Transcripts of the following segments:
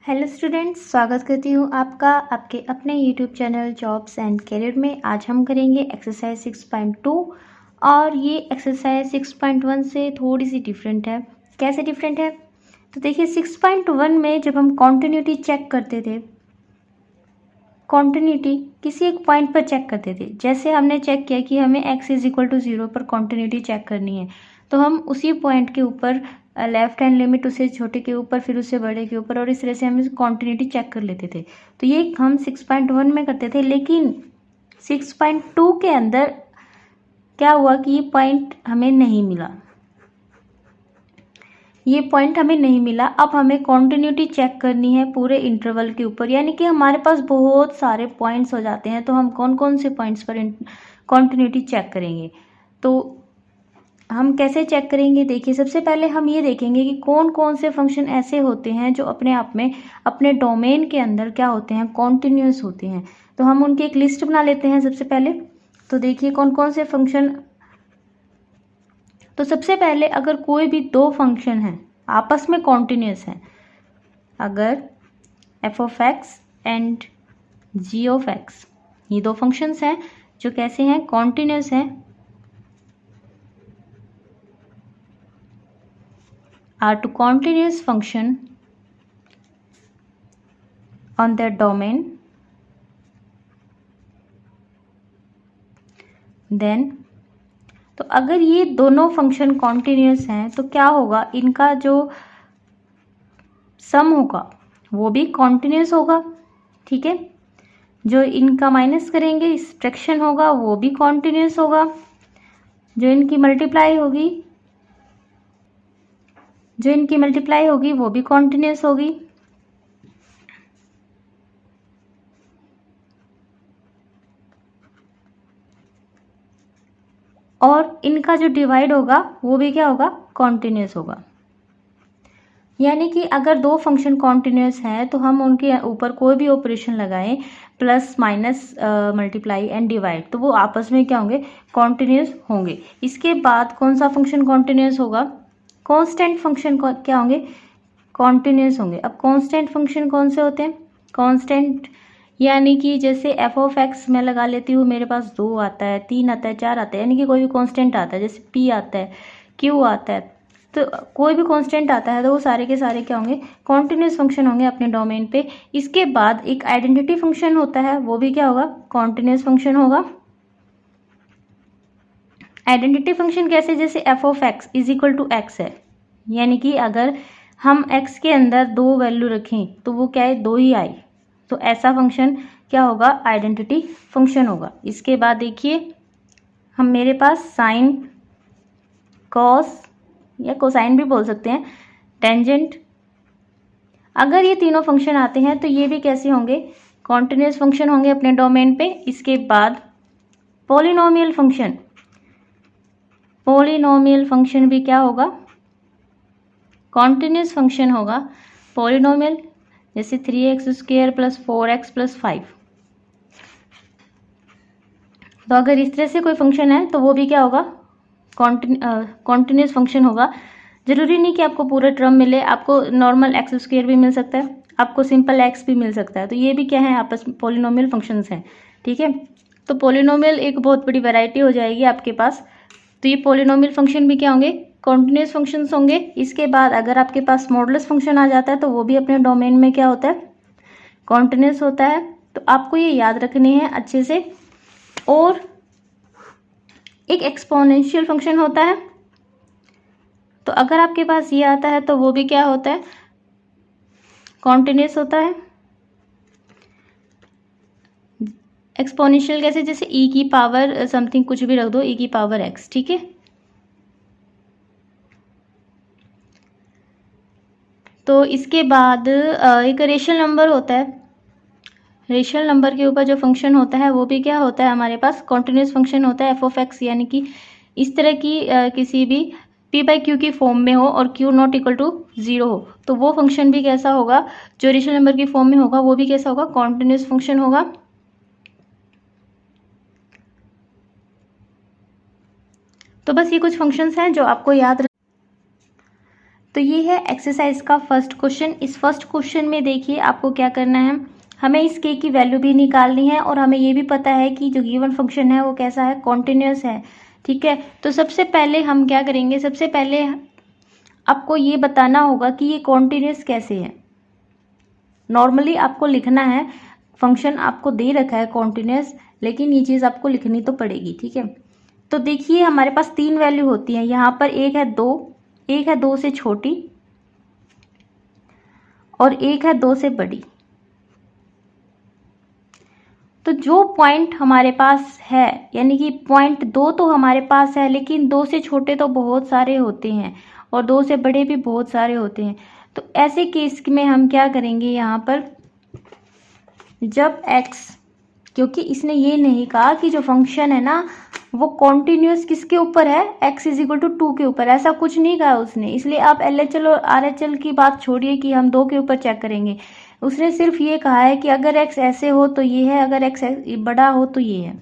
Hello students, स्वागत करती हूँ आपका आपके अपने YouTube channel jobs and career में। आज हम करेंगे एक्सरसाइज 6.2 और ये एक्सरसाइज 6.1 से थोड़ी सी डिफरेंट है। कैसे डिफरेंट है? तो देखिए 6.1 में जब हम कॉन्टिन्यूटी चेक करते थे, कॉन्टिन्यूटी किसी एक पॉइंट पर चेक करते थे। जैसे हमने चेक किया कि हमें x इज इक्वल टू 0 पर कॉन्टिन्यूटी चेक करनी है, तो हम उसी पॉइंट के ऊपर लेफ्ट हैंड लिमिट उससे छोटे के ऊपर फिर उससे बड़े के ऊपर और इस तरह से हम कॉन्टिन्यूटी चेक कर लेते थे। तो ये हम 6.1 में करते थे, लेकिन 6.2 के अंदर क्या हुआ कि ये पॉइंट हमें नहीं मिला। ये पॉइंट हमें नहीं मिला। अब हमें कॉन्टिन्यूटी चेक करनी है पूरे इंटरवल के ऊपर, यानी कि हमारे पास बहुत सारे पॉइंट्स हो जाते हैं। तो हम कौन कौन से पॉइंट्स पर कॉन्टिन्यूटी चेक करेंगे, तो हम कैसे चेक करेंगे? देखिए सबसे पहले हम ये देखेंगे कि कौन कौन से फंक्शन ऐसे होते हैं जो अपने आप में अपने डोमेन के अंदर क्या होते हैं, कॉन्टिन्यूस होते हैं। तो हम उनकी एक लिस्ट बना लेते हैं सबसे पहले। तो देखिए कौन कौन से फंक्शन। तो सबसे पहले अगर कोई भी दो फंक्शन हैं आपस में कॉन्टिन्यूस हैं, अगर f of x and g of x, ये दो फंक्शंस हैं जो कैसे हैं, कॉन्टिन्यूस हैं, are two continuous function on their domain, then तो अगर ये दोनों फंक्शन कॉन्टिन्यूस हैं तो क्या होगा, इनका जो सम होगा वो भी कॉन्टिन्यूस होगा। ठीक है, जो इनका माइनस करेंगे फ्रैक्शन होगा वो भी कॉन्टिन्यूस होगा। जो इनकी मल्टीप्लाई होगी वो भी कॉन्टिन्यूस होगी। और इनका जो डिवाइड होगा वो भी क्या होगा, कॉन्टिन्यूस होगा। यानी कि अगर दो फंक्शन कॉन्टिन्यूस हैं तो हम उनके ऊपर कोई भी ऑपरेशन लगाएं, plus minus multiply and divide, तो वो आपस में क्या होंगे, कॉन्टिन्यूस होंगे। इसके बाद कौन सा फंक्शन कॉन्टिन्यूस होगा, कांस्टेंट फंक्शन क्या होंगे, कॉन्टिन्यूस होंगे। अब कांस्टेंट फंक्शन कौन से होते हैं, कांस्टेंट यानी कि जैसे एफ ऑफ एक्स मैं लगा लेती हूँ, मेरे पास 2 आता है, 3 आता है, 4 आता है, यानी कि कोई भी कांस्टेंट आता है, जैसे पी आता है, क्यू आता है, तो कोई भी कांस्टेंट आता है तो वो सारे के सारे क्या होंगे, कॉन्टिन्यूस फंक्शन होंगे अपने डोमेन पे। इसके बाद एक आइडेंटिटी फंक्शन होता है, वो भी क्या होगा, कॉन्टिन्यूस फंक्शन होगा। आइडेंटिटी फंक्शन कैसे, जैसे f of x is equal to x है, यानी कि अगर हम x के अंदर 2 वैल्यू रखें तो वो क्या है, 2 ही आई, तो ऐसा फंक्शन क्या होगा, आइडेंटिटी फंक्शन होगा। इसके बाद देखिए हम मेरे पास साइन, कॉस या कोसाइन भी बोल सकते हैं, टेंजेंट, अगर ये तीनों फंक्शन आते हैं तो ये भी कैसे होंगे, कॉन्टिन्यूस फंक्शन होंगे अपने डोमेन पे। इसके बाद पॉलिनोमियल फंक्शन भी क्या होगा, कॉन्टिन्यूस फंक्शन होगा। पॉलिनोमियल जैसे 3x² + 4x + 5, तो अगर इस तरह से कोई फंक्शन है तो वो भी क्या होगा, कॉन्टिन्यूस फंक्शन होगा। जरूरी नहीं कि आपको पूरा टर्म मिले, आपको नॉर्मल x² भी मिल सकता है, आपको सिंपल x भी मिल सकता है, तो ये भी क्या है, आपस में पॉलिनोमियल फंक्शंस हैं। ठीक है, तो पॉलिनोमियल एक बहुत बड़ी वैरायटी हो जाएगी आपके पास। तो ये पॉलिनोमियल फंक्शन भी क्या होंगे, कॉन्टिन्यूस फंक्शंस होंगे। इसके बाद अगर आपके पास मॉडुलस फंक्शन आ जाता है तो वो भी अपने डोमेन में क्या होता है, कॉन्टिन्यूस होता है। तो आपको ये याद रखनी है अच्छे से। और एक एक्सपोनेंशियल फंक्शन होता है, तो अगर आपके पास ये आता है तो वो भी क्या होता है, कॉन्टिन्यूस होता है। एक्सपोनेंशियल कैसे, जैसे e की पावर समथिंग कुछ भी रख दो, e की पावर x, ठीक है। तो इसके बाद एक रेशनल नंबर होता है, रेशनल नंबर के ऊपर जो फंक्शन होता है वो भी क्या होता है, हमारे पास कॉन्टिन्यूस फंक्शन होता है, एफ ऑफ एक्स, यानी कि इस तरह की किसी भी p/q की फॉर्म में हो और q नॉट इक्वल टू 0 हो, तो वो फंक्शन भी कैसा होगा, जो रेशनल नंबर की फॉर्म में होगा वो भी कैसा होगा, कॉन्टिन्यूस फंक्शन होगा। तो बस ये कुछ फंक्शंस हैं जो आपको याद तो ये है एक्सरसाइज का फर्स्ट क्वेश्चन। इस फर्स्ट क्वेश्चन में देखिए आपको क्या करना है, हमें इस के की वैल्यू भी निकालनी है और हमें ये भी पता है कि जो गिवन फंक्शन है वो कैसा है, कॉन्टिन्यूस है। ठीक है, तो सबसे पहले हम क्या करेंगे, सबसे पहले आपको ये बताना होगा कि ये कॉन्टिन्यूस कैसे है। नॉर्मली आपको लिखना है, फंक्शन आपको दे रखा है कॉन्टिन्यूस, लेकिन ये चीज़ आपको लिखनी तो पड़ेगी। ठीक है, तो देखिए हमारे पास 3 वैल्यू होती हैं, यहाँ पर एक है 2, एक है 2 से छोटी और एक है 2 से बड़ी। तो जो पॉइंट हमारे पास है, यानी कि पॉइंट 2 तो हमारे पास है, लेकिन 2 से छोटे तो बहुत सारे होते हैं और 2 से बड़े भी बहुत सारे होते हैं। तो ऐसे केस में हम क्या करेंगे, यहाँ पर जब x, क्योंकि इसने ये नहीं कहा कि जो फंक्शन है ना वो कॉन्टिन्यूस किसके ऊपर है, x इज इक्वल टू 2 के ऊपर, ऐसा कुछ नहीं कहा उसने। इसलिए आप LHL और RHL की बात छोड़िए कि हम 2 के ऊपर चेक करेंगे। उसने सिर्फ ये कहा है कि अगर x ऐसे हो तो ये है, अगर x बड़ा हो तो ये है।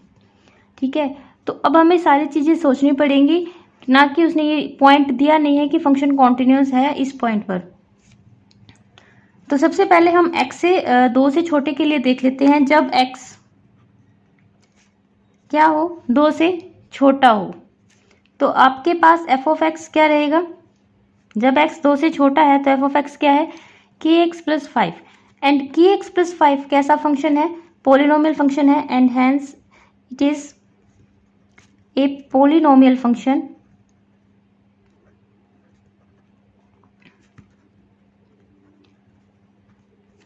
ठीक है, तो अब हमें सारी चीज़ें सोचनी पड़ेंगी, ना कि उसने ये पॉइंट दिया नहीं है कि फंक्शन कॉन्टिन्यूस है इस पॉइंट पर। तो सबसे पहले हम x से 2 से छोटे के लिए देख लेते हैं। जब x क्या हो, 2 से छोटा हो, तो आपके पास f ऑफ x क्या रहेगा। जब x 2 से छोटा है तो f ऑफ x क्या है, kx plus 5। And kx plus 5 कैसा फंक्शन है, पोलिनोमियल फंक्शन है, and hence it is a polynomial function.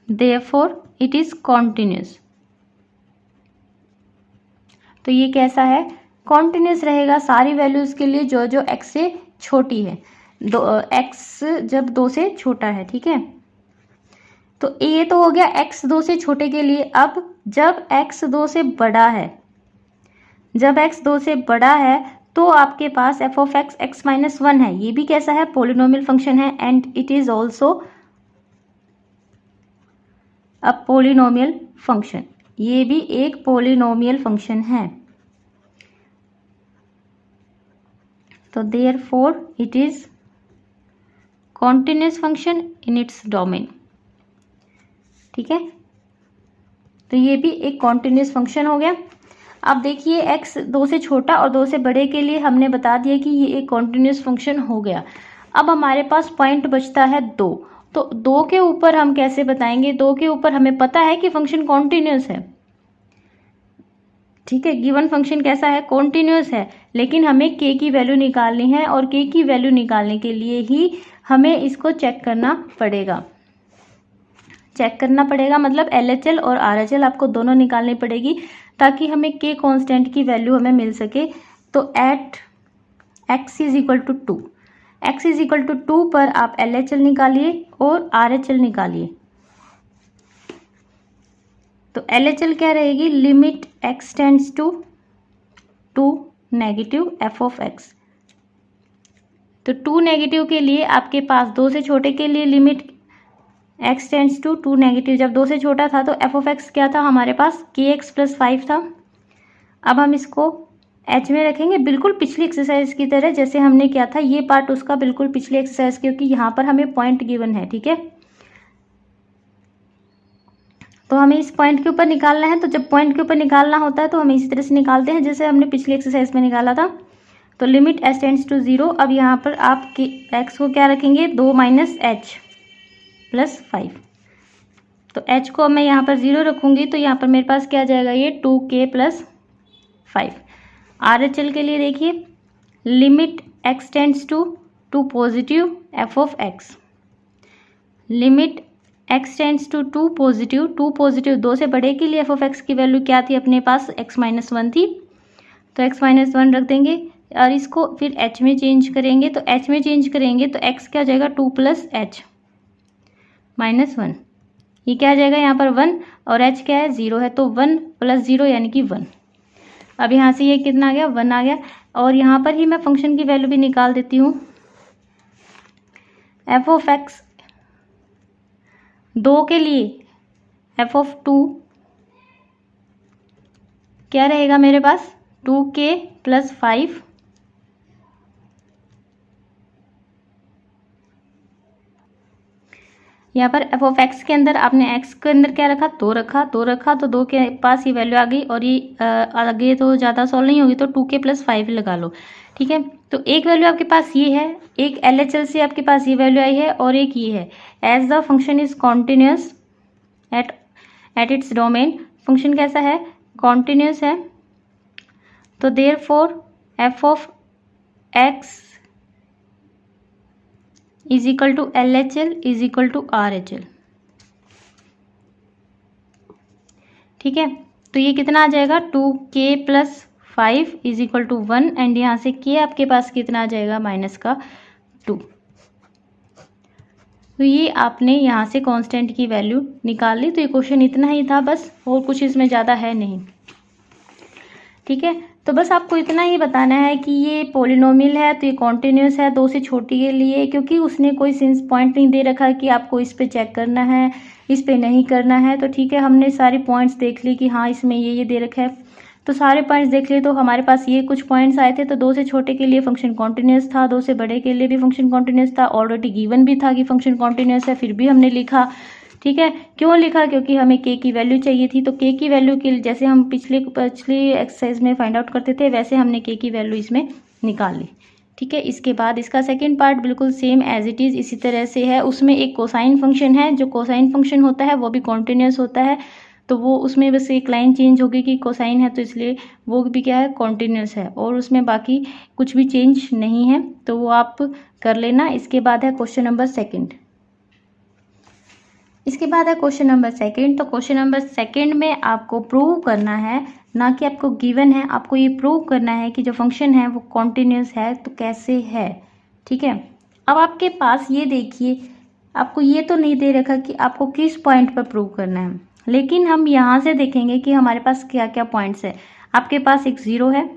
Therefore it is continuous. तो ये कैसा है, कॉन्टिन्यूस रहेगा सारी वैल्यूज के लिए जो जो x से छोटी है, x जब 2 से छोटा है। ठीक है, तो ये तो हो गया x 2 से छोटे के लिए। अब जब x 2 से बड़ा है, जब x 2 से बड़ा है तो आपके पास f of x x minus 1 है। ये भी कैसा है, पोलिनोमियल फंक्शन है, and it is also a polynomial function. ये भी एक पोलिनोमियल फंक्शन है। तो therefore it is continuous function in its domain. ठीक है, तो ये भी एक कॉन्टिन्यूस फंक्शन हो गया। अब देखिए x 2 से छोटा और 2 से बड़े के लिए हमने बता दिया कि ये एक कॉन्टिन्यूस फंक्शन हो गया। अब हमारे पास पॉइंट बचता है 2। तो 2 के ऊपर हम कैसे बताएंगे, 2 के ऊपर हमें पता है कि फंक्शन कॉन्टिन्यूस है। ठीक है, गिवन फंक्शन कैसा है, कॉन्टिन्यूस है, लेकिन हमें k की वैल्यू निकालनी है और k की वैल्यू निकालने के लिए ही हमें इसको चेक करना पड़ेगा। चेक करना पड़ेगा मतलब LHL और RHL आपको दोनों निकालनी पड़ेगी, ताकि हमें k कांस्टेंट की वैल्यू हमें मिल सके। तो at x is equal to 2, x is equal to 2 पर आप LHL निकालिए और RHL निकालिए। तो LHL क्या रहेगी, limit x tends to negative f of x। तो 2 नेगेटिव के लिए आपके पास 2 से छोटे के लिए limit x tends to 2 negative. जब 2 से छोटा था तो f ऑफ x क्या था हमारे पास, kx प्लस 5 था। अब हम इसको h में रखेंगे, बिल्कुल पिछली एक्सरसाइज की तरह जैसे हमने किया था। ये पार्ट उसका बिल्कुल पिछली एक्सरसाइज, क्योंकि यहाँ पर हमें पॉइंट गिवन है। ठीक है, तो हमें इस पॉइंट के ऊपर निकालना है। तो जब पॉइंट के ऊपर निकालना होता है तो हम इसी तरह से निकालते हैं जैसे हमने पिछली एक्सरसाइज में निकाला था। तो लिमिट s टेंड्स टू 0। अब यहाँ पर आप x को क्या रखेंगे, 2 माइनस h प्लस 5। तो h को मैं यहाँ पर 0 रखूँगी तो यहाँ पर मेरे पास क्या आ जाएगा, ये 2k प्लस 5। RHL के लिए देखिए, limit x tends to positive f of x। Limit x tends to 2 positive 2 से बड़े के लिए f ऑफ x की वैल्यू क्या थी अपने पास, x माइनस 1 थी। तो x माइनस 1 रख देंगे और इसको फिर h में चेंज करेंगे। तो h में चेंज करेंगे तो x क्या आ जाएगा, 2 प्लस h माइनस 1। ये क्या आ जाएगा यहाँ पर 1 और h क्या है, 0 है। तो 1 प्लस 0 यानी कि 1। अब यहाँ से ये कितना आ गया, 1 आ गया। और यहाँ पर ही मैं फंक्शन की वैल्यू भी निकाल देती हूँ। f ऑफ x 2 के लिए f ऑफ 2 क्या रहेगा मेरे पास, 2k प्लस 5 यहाँ पर एफ ऑफ एक्स के अंदर आपने एक्स के अंदर क्या रखा, 2 रखा, 2 रखा तो 2 के पास ये वैल्यू आ गई, और ये आगे तो ज़्यादा सॉल्व नहीं होगी तो 2 के प्लस 5 लगा लो। ठीक है, तो एक वैल्यू आपके पास ये है, एक LHL से आपके पास ये वैल्यू आई है, और एक ये है। As the function is continuous at its domain, function कैसा है, कॉन्टिन्यूस है, तो therefore f of x is equal to LHL is equal to RHL। ठीक है, तो ये कितना आ जाएगा, 2k plus 5 is equal to 1, and यहाँ से k आपके पास कितना आ जाएगा, माइनस का 2। तो ये आपने यहाँ से कांस्टेंट की वैल्यू निकाल ली। तो ये क्वेश्चन इतना ही था बस, और कुछ इसमें ज़्यादा है नहीं। ठीक है, तो बस आपको इतना ही बताना है कि ये पॉलिनोमियल है तो ये कॉन्टिन्यूस है 2 से छोटी के लिए, क्योंकि उसने कोई सिंस पॉइंट नहीं दे रखा कि आपको इस पे चेक करना है, इस पे नहीं करना है। तो ठीक है, हमने सारे पॉइंट्स देख ली कि हाँ इसमें ये दे रखा है, तो सारे पॉइंट्स देख लिए। तो हमारे पास ये कुछ पॉइंट्स आए थे, तो 2 से छोटे के लिए फंक्शन कॉन्टिन्यूस था, 2 से बड़े के लिए भी फंक्शन कॉन्टिन्यूस था, ऑलरेडी गिवन भी था कि फंक्शन कॉन्टिन्यूस है, फिर भी हमने लिखा। ठीक है, क्यों लिखा, क्योंकि हमें k की वैल्यू चाहिए थी। तो k की वैल्यू के लिए जैसे हम पिछली एक्सरसाइज में फाइंड आउट करते थे, वैसे हमने k की वैल्यू इसमें निकाल ली। ठीक है, इसके बाद इसका सेकंड पार्ट बिल्कुल सेम एज इट इज़ इसी तरह से है। उसमें एक कोसाइन फंक्शन है, जो कोसाइन फंक्शन होता है वो भी कॉन्टिन्यूस होता है, तो वो उसमें बस एक लाइन चेंज होगी कि कोसाइन है तो इसलिए वो भी क्या है, कॉन्टिन्यूस है, और उसमें बाकी कुछ भी चेंज नहीं है, तो वो आप कर लेना। इसके बाद है क्वेश्चन नंबर सेकेंड। इसके बाद है क्वेश्चन नंबर सेकंड। तो क्वेश्चन नंबर सेकंड में आपको प्रूव करना है, ना कि आपको गिवन है, आपको ये प्रूव करना है कि जो फंक्शन है वो कॉन्टिन्यूस है तो कैसे है। ठीक है, अब आपके पास ये देखिए, आपको ये तो नहीं दे रखा कि आपको किस पॉइंट पर प्रूव करना है, लेकिन हम यहाँ से देखेंगे कि हमारे पास क्या क्या पॉइंट्स है। आपके पास एक 0 है,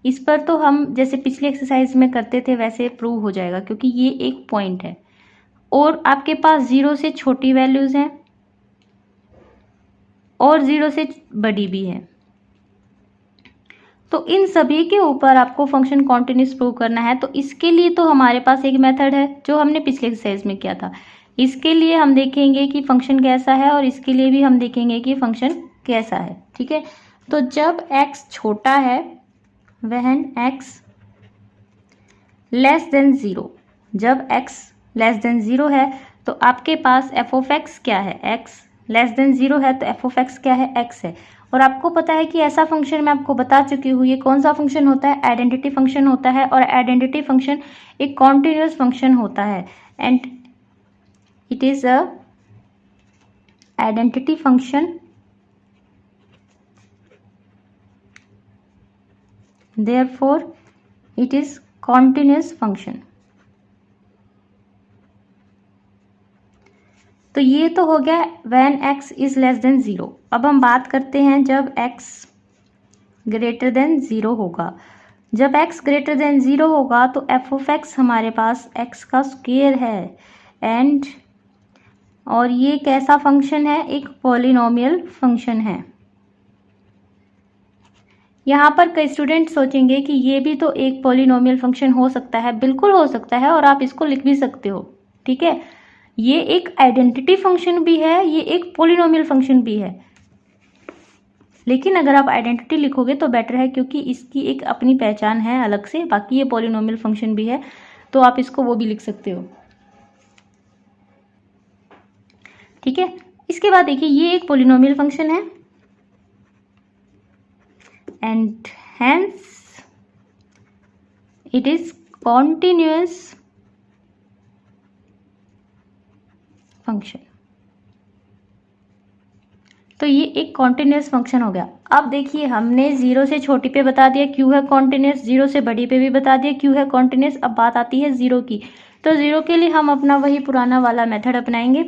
इस पर तो हम जैसे पिछली एक्सरसाइज में करते थे वैसे प्रूव हो जाएगा, क्योंकि ये एक पॉइंट है, और आपके पास 0 से छोटी वैल्यूज हैं और 0 से बड़ी भी है। तो इन सभी के ऊपर आपको फंक्शन कॉन्टिन्यूस प्रूव करना है। तो इसके लिए तो हमारे पास एक मेथड है जो हमने पिछले एक्सरसाइज में किया था। इसके लिए हम देखेंगे कि फंक्शन कैसा है, और इसके लिए भी हम देखेंगे कि फंक्शन कैसा है। ठीक है, तो जब x छोटा है, व्हेन x लेस देन 0, जब x लेस देन 0 है तो आपके पास एफ ऑफ एक्स क्या है, x लेस देन 0 है तो एफ ऑफ एक्स क्या है, x है। और आपको पता है कि ऐसा फंक्शन मैं आपको बता चुकी हूँ, ये कौन सा फंक्शन होता है, आइडेंटिटी फंक्शन होता है, और आइडेंटिटी फंक्शन एक कॉन्टिन्यूस फंक्शन होता है, and it is a identity function, therefore it is continuous function. तो ये तो हो गया when x is less than 0। अब हम बात करते हैं जब x ग्रेटर देन 0 होगा। जब x ग्रेटर देन 0 होगा तो एफ ऑफ एक्स हमारे पास x का स्क्वायर है, एंड और ये कैसा फंक्शन है, एक पॉलिनोमियल फंक्शन है। यहाँ पर कई स्टूडेंट सोचेंगे कि ये भी तो एक पॉलिनोमियल फंक्शन हो सकता है। बिल्कुल हो सकता है, और आप इसको लिख भी सकते हो। ठीक है, ये एक आइडेंटिटी फंक्शन भी है, ये एक पॉलिनोमियल फंक्शन भी है, लेकिन अगर आप आइडेंटिटी लिखोगे तो बेटर है, क्योंकि इसकी एक अपनी पहचान है अलग से। बाकी ये पॉलिनोमियल फंक्शन भी है, तो आप इसको वो भी लिख सकते हो। ठीक है, इसके बाद देखिए ये एक पॉलिनोमियल फंक्शन है, and hence it is continuous function. तो ये एक कॉन्टिन्यूस फंक्शन हो गया। अब देखिए हमने 0 से छोटी पे बता दिया क्यों है कॉन्टिन्यूस, 0 से बड़ी पे भी बता दिया क्यों है कॉन्टिन्यूस। अब बात आती है 0 की, तो 0 के लिए हम अपना वही पुराना वाला मेथड अपनाएंगे।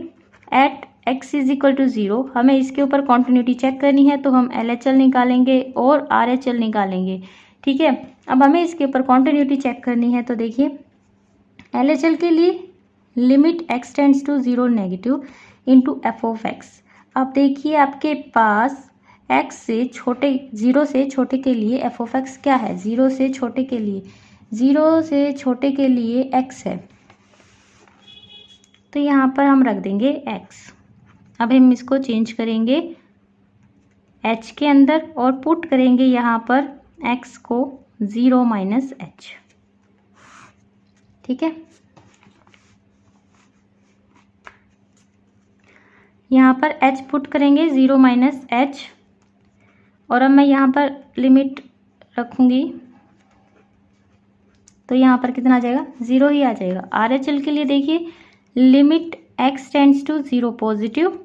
At x is equal to 0 हमें इसके ऊपर कॉन्टिन्यूटी चेक करनी है, तो हम LHL निकालेंगे और RHL निकालेंगे। ठीक है, अब हमें इसके ऊपर कॉन्टिन्यूटी चेक करनी है, तो देखिए LHL के लिए limit x tends to 0 negative into f of x. अब देखिए आपके पास x से छोटे 0 से छोटे के लिए एफ ऑफ एक्स क्या है, 0 से छोटे के लिए 0 से छोटे के लिए x है, तो यहाँ पर हम रख देंगे x। अब हम इसको चेंज करेंगे h के अंदर और पुट करेंगे यहाँ पर x को 0 माइनस h। ठीक है, यहाँ पर h पुट करेंगे 0 माइनस h, और अब मैं यहाँ पर लिमिट रखूँगी तो यहाँ पर कितना आ जाएगा, 0 ही आ जाएगा। RHL के लिए देखिए, limit x tends to 0 positive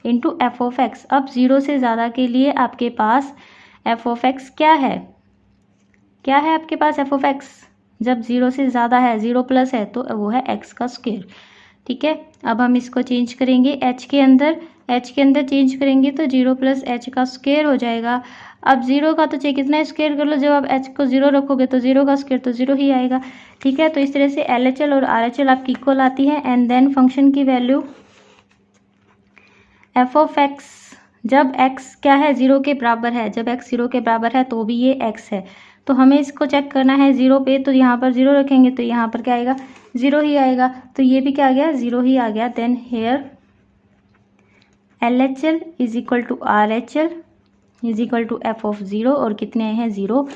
into f of x. अब 0 से ज़्यादा के लिए आपके पास एफ ऑफ एक्स क्या है, क्या है आपके पास एफ ऑफ एक्स, जब 0 से ज़्यादा है, 0 प्लस है, तो वो है x का स्क्वायर। ठीक है, अब हम इसको चेंज करेंगे h के अंदर, h के अंदर चेंज करेंगे तो 0 प्लस h का स्क्वायर हो जाएगा। अब 0 का तो चाहे कितना स्क्वायर कर लो, जब आप h को 0 रखोगे तो 0 का स्क्वायर तो 0 ही आएगा। ठीक है, तो इस तरह से LHL और RHL आपकी इक्वल आती है। एंड देन फंक्शन की वैल्यू एफ ऑफ एक्स, जब x क्या है, 0 के बराबर है, जब x 0 के बराबर है तो भी ये x है। तो हमें इसको चेक करना है 0 पे, तो यहाँ पर 0 रखेंगे तो यहाँ पर क्या आएगा, 0 ही आएगा। तो ये भी क्या आ गया, 0 ही आ गया। Then here LHL is equal to RHL is equal to f of 0, और कितने हैं, 0।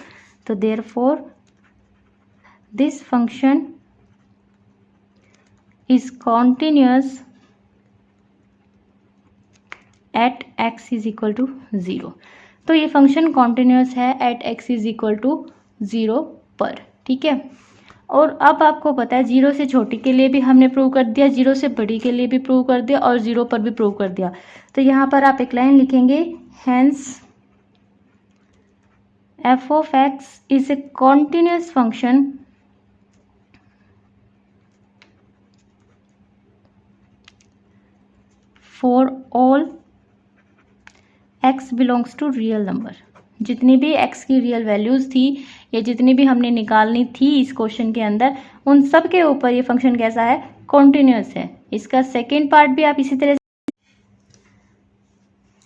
तो therefore this function is continuous at x is equal to 0। तो ये फंक्शन कॉन्टिन्यूअस है at x is equal to 0 पर। ठीक है, और अब आपको पता है 0 से छोटी के लिए भी हमने प्रूव कर दिया, 0 से बड़ी के लिए भी प्रूव कर दिया, और 0 पर भी प्रूव कर दिया। तो यहाँ पर आप एक लाइन लिखेंगे, hence f of x is a continuous function for all x belongs to real number. जितनी भी x की रियल वैल्यूज़ थी या जितनी भी हमने निकालनी थी इस क्वेश्चन के अंदर, उन सब के ऊपर ये फंक्शन कैसा है, कॉन्टिन्यूअस है। इसका सेकेंड पार्ट भी आप इसी तरह से,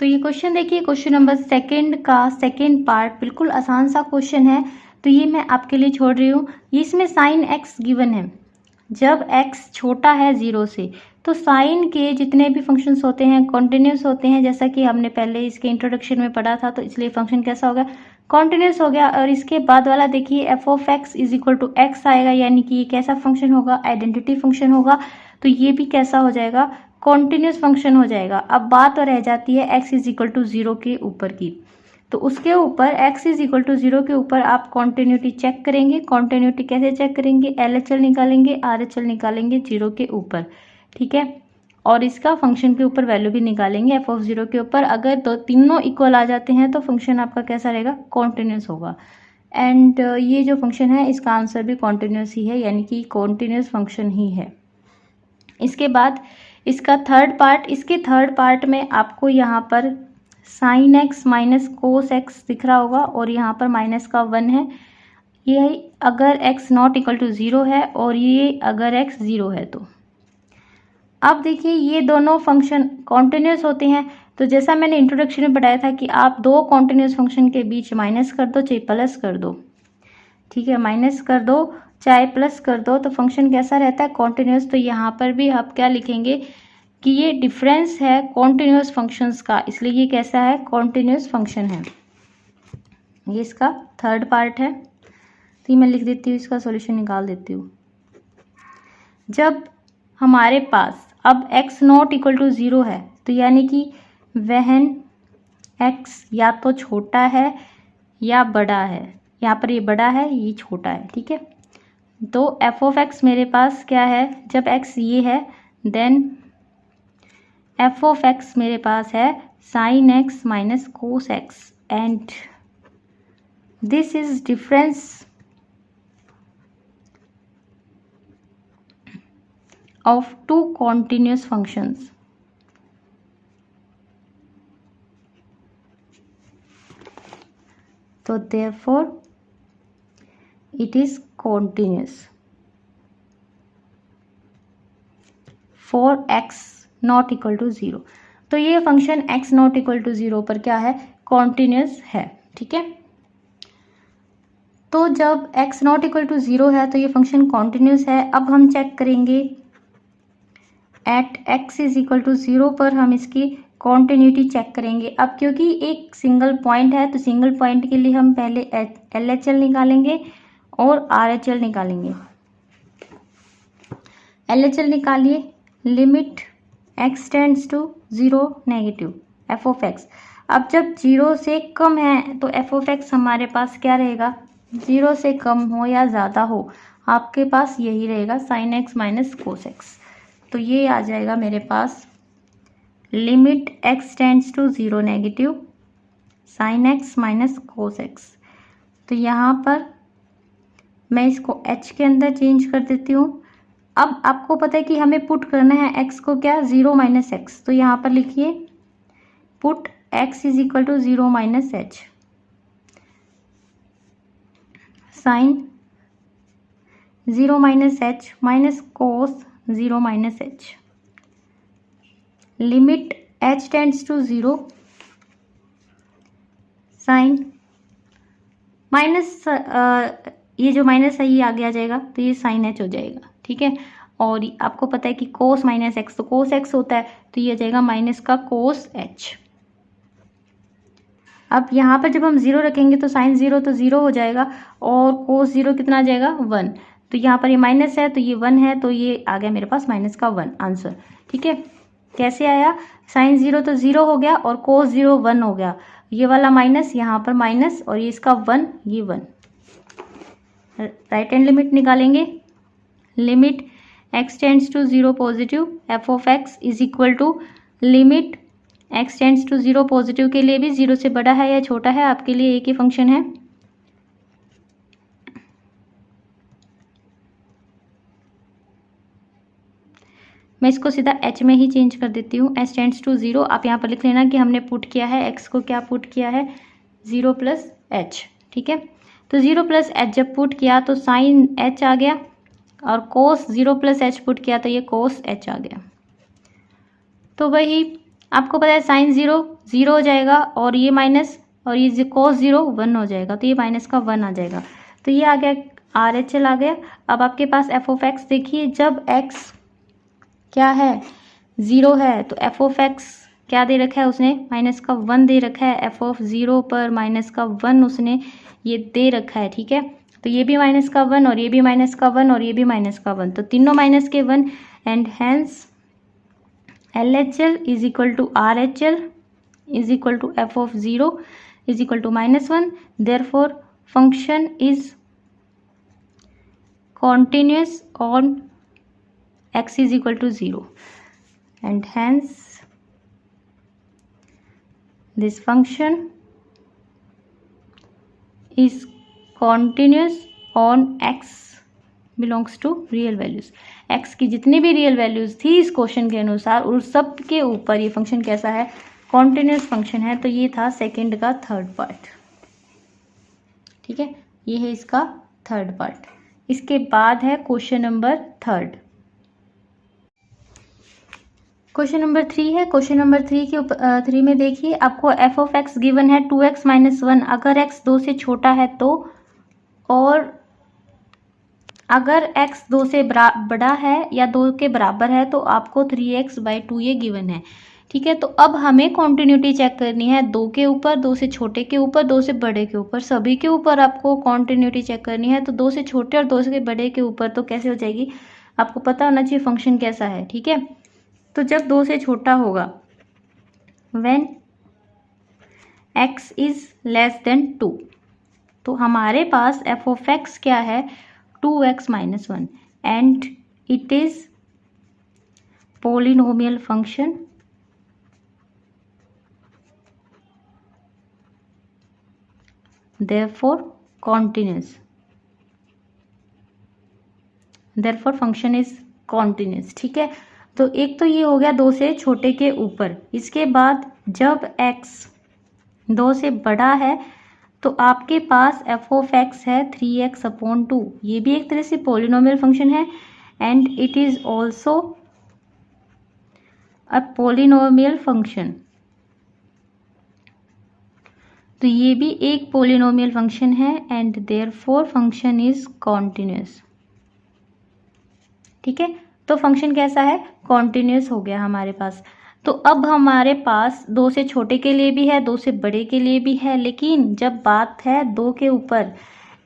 तो ये क्वेश्चन देखिए, क्वेश्चन नंबर सेकेंड का सेकेंड पार्ट बिल्कुल आसान सा क्वेश्चन है, तो ये मैं आपके लिए छोड़ रही हूँ। इसमें साइन x गिवन है, जब x छोटा है 0 से, तो साइन के जितने भी फंक्शंस होते हैं कॉन्टिन्यूस होते हैं, जैसा कि हमने पहले इसके इंट्रोडक्शन में पढ़ा था। तो इसलिए फंक्शन कैसा हो गया, कॉन्टिन्यूस हो गया। और इसके बाद वाला देखिए, f of x is equal to x आएगा, यानी कि ये कैसा फंक्शन होगा, आइडेंटिटी फंक्शन होगा। तो ये भी कैसा हो जाएगा, कॉन्टिन्यूस फंक्शन हो जाएगा। अब बात तो रह जाती है एक्स इज इक्वल टू 0 के ऊपर की, तो उसके ऊपर x इज इक्वल टू 0 के ऊपर आप कॉन्टिन्यूटी चेक करेंगे। कॉन्टिन्यूटी कैसे चेक करेंगे, LHL निकालेंगे, RHL निकालेंगे 0 के ऊपर। ठीक है, और इसका फंक्शन के ऊपर वैल्यू भी निकालेंगे एफ ऑफ 0 के ऊपर। अगर तो तीनों इक्वल आ जाते हैं तो फंक्शन आपका कैसा रहेगा, कॉन्टिन्यूस होगा। एंड ये जो फंक्शन है इसका आंसर भी कॉन्टिन्यूस ही है, यानी कि कॉन्टिन्यूस फंक्शन ही है। इसके बाद इसका थर्ड पार्ट, इसके थर्ड पार्ट में आपको यहाँ पर sine x minus cos x दिख रहा होगा, और यहाँ पर माइनस का 1 है। ये अगर x नॉट इक्वल टू 0 है, और ये अगर x 0 है। तो अब देखिए, ये दोनों फंक्शन कॉन्टिन्यूस होते हैं, तो जैसा मैंने इंट्रोडक्शन में बताया था कि आप दो कॉन्टिन्यूस फंक्शन के बीच माइनस कर दो चाहे प्लस कर दो। ठीक है, माइनस कर दो चाहे प्लस कर दो, तो फंक्शन कैसा रहता है, कॉन्टिन्यूस। तो यहाँ पर भी आप क्या लिखेंगे कि ये डिफरेंस है कॉन्टिन्यूस फंक्शंस का, इसलिए ये कैसा है, कॉन्टिन्यूस फंक्शन है। ये इसका थर्ड पार्ट है, तो ये मैं लिख देती हूँ, इसका सॉल्यूशन निकाल देती हूँ। जब हमारे पास अब x नॉट इक्वल टू 0 है, तो यानी कि वहन x या तो छोटा है या बड़ा है, यहाँ पर ये बड़ा है, ये छोटा है। ठीक है, तो एफ ऑफ एक्स मेरे पास क्या है, जब x ये है, देन एफ ऑफ एक्स मेरे पास है sine x minus cos x, and this is difference of two continuous functions. So therefore it is continuous for x not equal to 0. तो ये function x not equal to 0 पर क्या है, continuous है। ठीक है, तो जब x नॉट इक्वल टू 0 है तो ये फंक्शन कॉन्टिन्यूस है। अब हम चेक करेंगे at x is equal to 0 पर हम इसकी कॉन्टिन्यूटी चेक करेंगे। अब क्योंकि एक सिंगल पॉइंट है तो सिंगल पॉइंट के लिए हम पहले LHL निकालेंगे और RHL निकालेंगे। LHL निकालिए, limit x tends to 0 negative f of x। अब जब 0 से कम है तो f ऑफ x हमारे पास क्या रहेगा, 0 से कम हो या ज़्यादा हो आपके पास यही रहेगा sin x minus cos x। तो ये आ जाएगा मेरे पास limit x tends to 0 negative sin x minus cos x। तो यहाँ पर मैं इसको h के अंदर चेंज कर देती हूँ। अब आपको पता है कि हमें पुट करना है x को क्या, 0 माइनस एक्स। तो यहाँ पर लिखिए put x is equal to 0 minus h sine 0 minus h minus cos 0 minus h. Limit h tends to 0 sine minus ये जो माइनस है ये आगे आ जाएगा तो ये साइन h हो जाएगा, ठीक है। और आपको पता है कि कोस माइनस एक्स, तो कोस एक्स होता है तो ये आ जाएगा माइनस का कोस h। अब यहाँ पर जब हम 0 रखेंगे तो साइन 0 तो 0 हो जाएगा और कोस 0 कितना आ जाएगा 1। तो यहाँ पर ये माइनस है तो ये 1 है तो ये आ गया मेरे पास माइनस का 1 आंसर, ठीक है। कैसे आया, साइन 0 तो 0 हो गया और कोस 0 1 हो गया, ये वाला माइनस यहाँ पर माइनस और ये इसका 1 ये 1। राइट हैंड लिमिट निकालेंगे, limit x tends to 0 positive f of x is equal to limit x tends to 0 positive के लिए भी 0 से बड़ा है या छोटा है आपके लिए एक ही फंक्शन है। मैं इसको सीधा h में ही चेंज कर देती हूँ, h टेंड्स टू 0। आप यहाँ पर लिख लेना कि हमने पुट किया है x को, क्या पुट किया है 0 प्लस h, ठीक है। तो 0 प्लस h जब पुट किया तो साइन h आ गया और कोस 0 प्लस h पुट किया तो ये कोस h आ गया। तो वही आपको पता है साइन 0 0 हो जाएगा और ये माइनस और ये कोस 0 1 हो जाएगा तो ये माइनस का 1 आ जाएगा। तो ये आ गया RHL आ गया। अब आपके पास f ऑफ x देखिए, जब x क्या है 0 है तो f ऑफ x क्या दे रखा है उसने, माइनस का 1 दे रखा है। f ऑफ 0 पर माइनस का 1 उसने ये दे रखा है, ठीक है। तो ये भी माइनस का 1 और ये भी माइनस का 1 और ये भी माइनस का 1, तो तीनों माइनस के 1 and hence LHL is equal to RHL is equal to f of 0 is equal to -1। Therefore function is continuous on x is equal to 0 and hence this function is continuous on x belongs to real values। x की जितनी भी real values थी इस question के अनुसार उस सब के ऊपर ये फंक्शन कैसा है, कॉन्टिन्यूस फंक्शन है। तो ये था सेकंड का थर्ड पार्ट, ठीक है। ये है इसका थर्ड पार्ट। इसके बाद है question number third. Question number 3 है। क्वेश्चन नंबर 3 के 3 में देखिए आपको f ऑफ x गिवन है 2x माइनस 1। अगर x 2 से छोटा है तो, और अगर x 2 से बड़ा है या 2 के बराबर है तो आपको 3x/2 ये गिवन है, ठीक है। तो अब हमें कॉन्टिन्यूटी चेक करनी है 2 के ऊपर, 2 से छोटे के ऊपर, 2 से बड़े के ऊपर, सभी के ऊपर आपको कॉन्टिन्यूटी चेक करनी है। तो 2 से छोटे और 2 से बड़े के ऊपर तो कैसे हो जाएगी, आपको पता होना चाहिए फंक्शन कैसा है, ठीक है। तो जब 2 से छोटा होगा when x is less than 2, तो हमारे पास f ऑफ x क्या है 2x minus 1 and it is polynomial function therefore continuous, therefore function is continuous, ठीक है। तो एक तो ये हो गया 2 से छोटे के ऊपर। इसके बाद जब x 2 से बड़ा है तो आपके पास f ऑफ x है 3x/2। ये भी एक तरह से पोलिनोमियल फंक्शन है and it is also a polynomial function. तो ये भी एक पोलिनोमियल फंक्शन है and therefore function is continuous, ठीक है। तो फंक्शन कैसा है, कॉन्टिन्यूस हो गया हमारे पास। तो अब हमारे पास 2 से छोटे के लिए भी है, 2 से बड़े के लिए भी है, लेकिन जब बात है 2 के ऊपर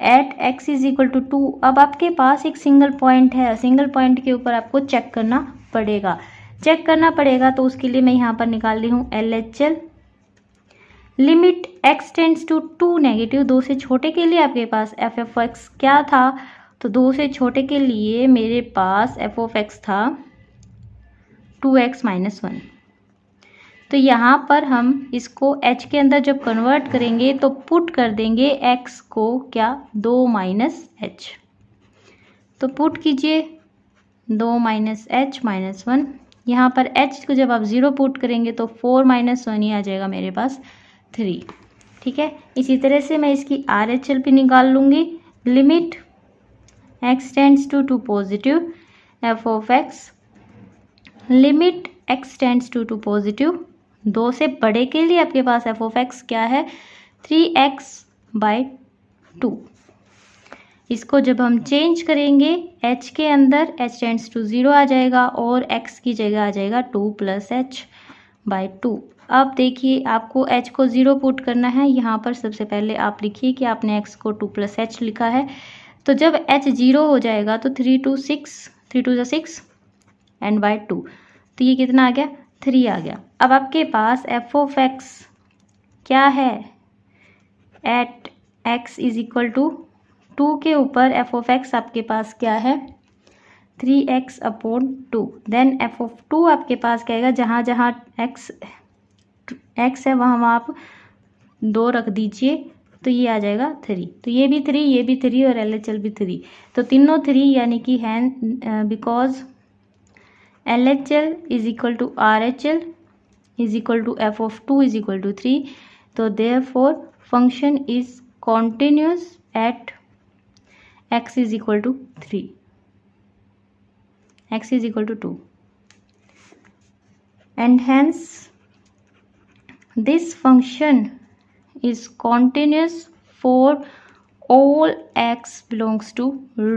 at x is equal to 2, अब आपके पास एक सिंगल पॉइंट है, सिंगल पॉइंट के ऊपर आपको चेक करना पड़ेगा। तो उसके लिए मैं यहाँ पर निकाल रही हूँ LHL। Limit x tends to 2 negative, 2 से छोटे के लिए आपके पास f ऑफ x क्या था, तो 2 से छोटे के लिए मेरे पास f ऑफ x था 2x माइनस 1। तो यहाँ पर हम इसको h के अंदर जब कन्वर्ट करेंगे तो पुट कर देंगे x को क्या 2 माइनस h। तो पुट कीजिए 2 माइनस h माइनस 1। यहाँ पर h को जब आप 0 पुट करेंगे तो 4 माइनस 1 ही आ जाएगा मेरे पास 3। ठीक है, इसी तरह से मैं इसकी RHL भी निकाल लूँगी। Limit x tends to 2 positive f of x, limit x tends to 2 positive, 2 से बड़े के लिए आपके पास f ऑफ x क्या है 3x बाई 2। इसको जब हम चेंज करेंगे h के अंदर h टेंड्स टू 0 आ जाएगा और x की जगह आ जाएगा 2 प्लस h बाई 2। अब देखिए आपको h को 0 पुट करना है। यहाँ पर सबसे पहले आप लिखिए कि आपने x को 2 प्लस h लिखा है। तो जब h 0 हो जाएगा तो 3 2 6 एंड बाई 2, तो ये कितना आ गया 3 आ गया। अब आपके पास f ऑफ x क्या है at x is equal to 2 के ऊपर f ऑफ x आपके पास क्या है 3x upon 2। Then f of 2 आपके पास क्या आएगा, जहाँ जहाँ x है वहाँ आप 2 रख दीजिए, तो ये आ जाएगा 3। तो ये भी 3, ये भी 3 और LHL भी 3, तो तीनों 3, यानी कि है because LHL is equal to RHL is equal to f of 2 is equal to 3। तो therefore function is continuous at x is equal to 3, x is equal to 2, and hence this function is continuous for all x belongs to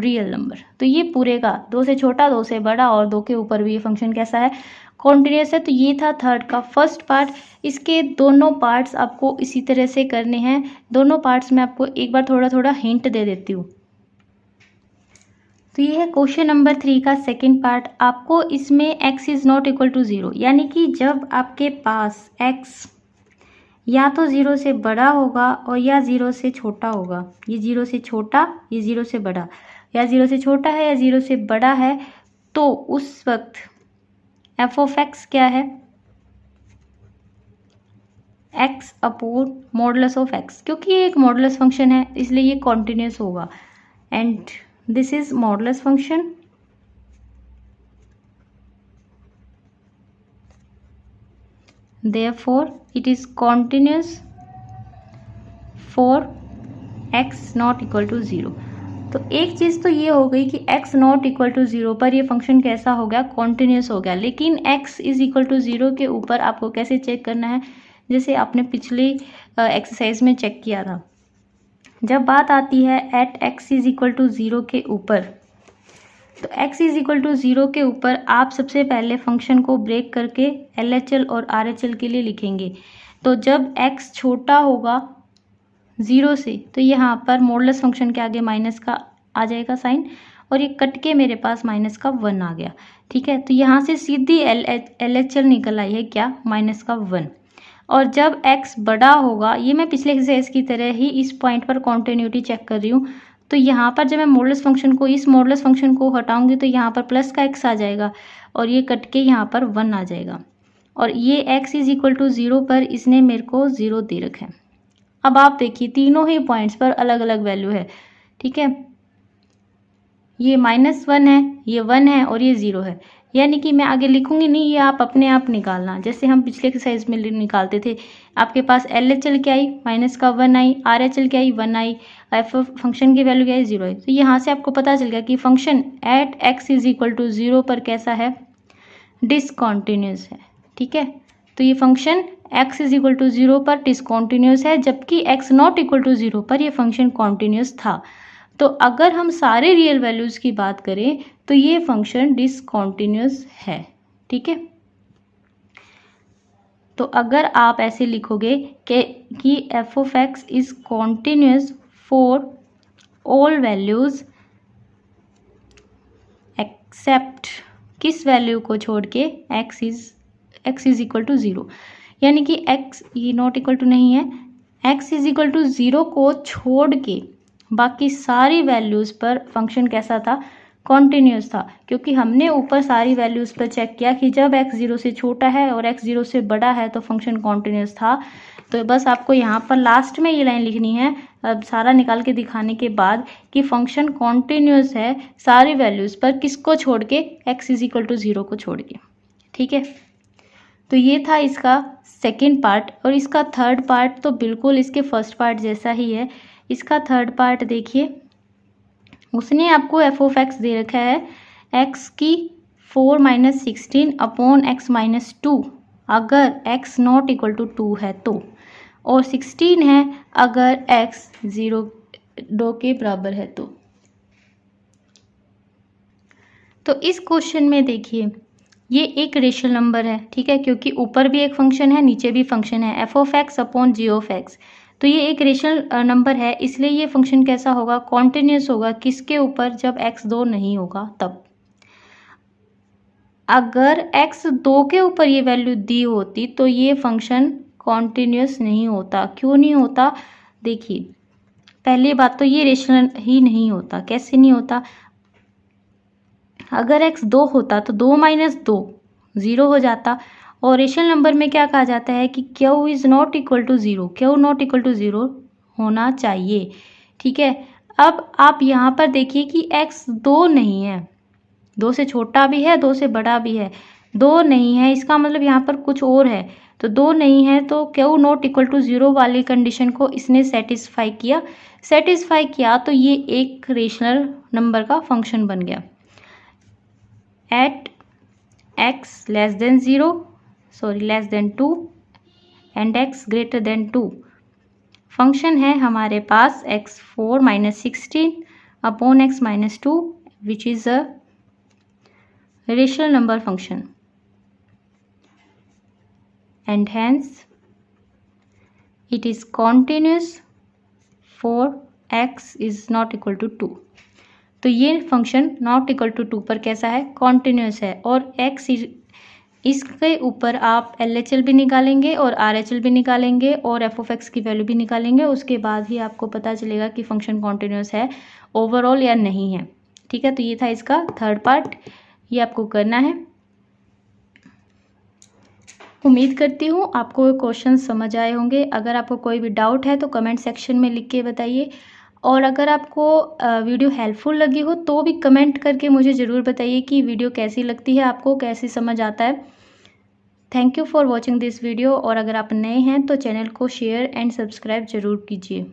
real number। तो ये पूरे का 2 से छोटा, 2 से बड़ा और 2 के ऊपर भी ये फंक्शन कैसा है कॉन्टिन्यूस है। तो ये था थर्ड का फर्स्ट पार्ट। इसके दोनों पार्ट्स आपको इसी तरह से करने हैं। दोनों पार्ट्स में आपको एक बार थोड़ा थोड़ा हिंट दे देती हूँ। तो ये है क्वेश्चन नंबर 3 का सेकंड पार्ट। आपको इसमें x is not equal to 0, यानी कि जब आपके पास x या तो 0 से बड़ा होगा और या 0 से छोटा होगा, ये 0 से छोटा, ये 0 से बड़ा, या 0 से छोटा है या 0 से बड़ा है, तो उस वक्त f ऑफ x क्या है x upon modulus of x, क्योंकि ये एक मॉडुलस फंक्शन है इसलिए ये कॉन्टिन्यूस होगा। And this is modulus function. Therefore it is continuous for x not equal to 0। तो एक चीज़ तो ये हो गई कि x नॉट इक्वल टू 0 पर ये फंक्शन कैसा हो गया कॉन्टिन्यूस हो गया। लेकिन x इज इक्वल टू 0 के ऊपर आपको कैसे चेक करना है, जैसे आपने पिछली एक्सरसाइज में चेक किया था। जब बात आती है at x is equal to 0 के ऊपर, तो x इज इक्वल टू 0 के ऊपर आप सबसे पहले फंक्शन को ब्रेक करके LHL और RHL के लिए लिखेंगे। तो जब x छोटा होगा 0 से, तो यहाँ पर मॉडुलस फंक्शन के आगे माइनस का आ जाएगा साइन, और ये कट के मेरे पास माइनस का 1 आ गया। ठीक है, तो यहाँ से सीधी LHL निकल आई है क्या माइनस का 1। और जब x बड़ा होगा, ये मैं पिछले एक्सरसाइज की तरह ही इस पॉइंट पर कॉन्टिन्यूटी चेक कर रही हूँ। तो यहाँ पर जब मैं मॉडुलस फंक्शन को, इस मॉडुलस फंक्शन को हटाऊंगी तो यहाँ पर प्लस का x आ जाएगा और ये कट के यहाँ पर 1 आ जाएगा। और ये x इज इक्वल टू 0 पर इसने मेरे को 0 दे रखा है। अब आप देखिए तीनों ही पॉइंट्स पर अलग अलग वैल्यू है। ठीक है, ये -1 है, ये 1 है और ये 0 है, यानी कि मैं आगे लिखूंगी नहीं, ये आप अपने आप निकालना, जैसे हम पिछले एक्सरसाइज में निकालते थे। आपके पास LHL क्या आई माइनस का 1 आई, RHL क्या आई 1 आई, f फंक्शन की वैल्यू क्या है 0 आई। तो यहाँ से आपको पता चल गया कि function at x is equal to 0 पर कैसा है डिसकॉन्टिन्यूस है। ठीक है, तो ये function x is equal to 0 पर डिसकॉन्टिन्यूस है, जबकि x नॉट इक्वल टू 0 पर यह फंक्शन कॉन्टिन्यूस था। तो अगर हम सारे रियल वैल्यूज़ की बात करें तो ये फंक्शन डिसकॉन्टिन्यूस है। ठीक है। तो अगर आप ऐसे लिखोगे कि f of x is continuous for all values except किस वैल्यू को छोड़ के एक्स इज इक्वल टू 0, यानी कि एक्स ये नॉट इक्वल टू नहीं है, एक्स इज इक्वल टू 0 को छोड़ के बाकी सारी वैल्यूज़ पर फंक्शन कैसा था, कॉन्टिन्यूस था। क्योंकि हमने ऊपर सारी वैल्यूज़ पर चेक किया कि जब x 0 से छोटा है और x 0 से बड़ा है तो फंक्शन कॉन्टिन्यूस था। तो बस आपको यहाँ पर लास्ट में ये लाइन लिखनी है अब सारा निकाल के दिखाने के बाद कि फंक्शन कॉन्टिन्यूस है सारी वैल्यूज़ पर, किसको छोड़ के, x इज इक्वल टू 0 को छोड़ के। ठीक है, तो ये था इसका सेकेंड पार्ट। और इसका थर्ड पार्ट तो बिल्कुल इसके फर्स्ट पार्ट जैसा ही है। इसका थर्ड पार्ट देखिए, उसने आपको एफ ऑफ एक्स दे रखा है एक्स की 4 - 16 अपॉन एक्स माइनस 2 अगर एक्स नॉट इक्वल टू 2 है तो, और 16 है अगर एक्स 0 के बराबर है तो। इस क्वेश्चन में देखिए ये एक रेशनल नंबर है, ठीक है, क्योंकि ऊपर भी एक फंक्शन है नीचे भी फंक्शन है, f of x upon g of x. तो ये एक रेशनल नंबर है, इसलिए ये फंक्शन कैसा होगा, कॉन्टिन्यूस होगा। किसके ऊपर, जब x 2 नहीं होगा तब। अगर x 2 के ऊपर ये वैल्यू दी होती तो ये फंक्शन कॉन्टिन्यूस नहीं होता। क्यों नहीं होता, देखिए पहली बात तो ये रेशनल ही नहीं होता। कैसे नहीं होता, अगर x 2 होता तो 2 - 2 0 हो जाता। और रेशनल नंबर में क्या कहा जाता है कि q is not equal to 0, q not equal to 0 होना चाहिए। ठीक है, अब आप यहाँ पर देखिए कि x 2 नहीं है, 2 से छोटा भी है 2 से बड़ा भी है, 2 नहीं है, इसका मतलब यहाँ पर कुछ और है। तो 2 नहीं है तो क्यू नॉट इक्वल टू 0 वाली कंडीशन को इसने सेटिस्फाई किया तो ये एक रेशनल नंबर का फंक्शन बन गया। At x less than 2 and x greater than 2 function है हमारे पास x4 - 16 upon x minus 2 which is a rational number function and hence it is continuous for x is not equal to 2। तो ये function not equal to 2 पर कैसा है, continuous है। और x इसके ऊपर आप LHL भी निकालेंगे और RHL भी निकालेंगे और एफ ऑफ एक्स की वैल्यू भी निकालेंगे, उसके बाद ही आपको पता चलेगा कि फंक्शन कॉन्टिन्यूस है ओवरऑल या नहीं है। ठीक है, तो ये था इसका थर्ड पार्ट, ये आपको करना है। उम्मीद करती हूँ आपको क्वेश्चन समझ आए होंगे। अगर आपको कोई भी डाउट है तो कमेंट सेक्शन में लिख के बताइए, और अगर आपको वीडियो हेल्पफुल लगी हो तो भी कमेंट करके मुझे ज़रूर बताइए कि वीडियो कैसी लगती है, आपको कैसी समझ आता है। Thank you for watching this video, और अगर आप नए हैं तो चैनल को शेयर एंड सब्सक्राइब ज़रूर कीजिए।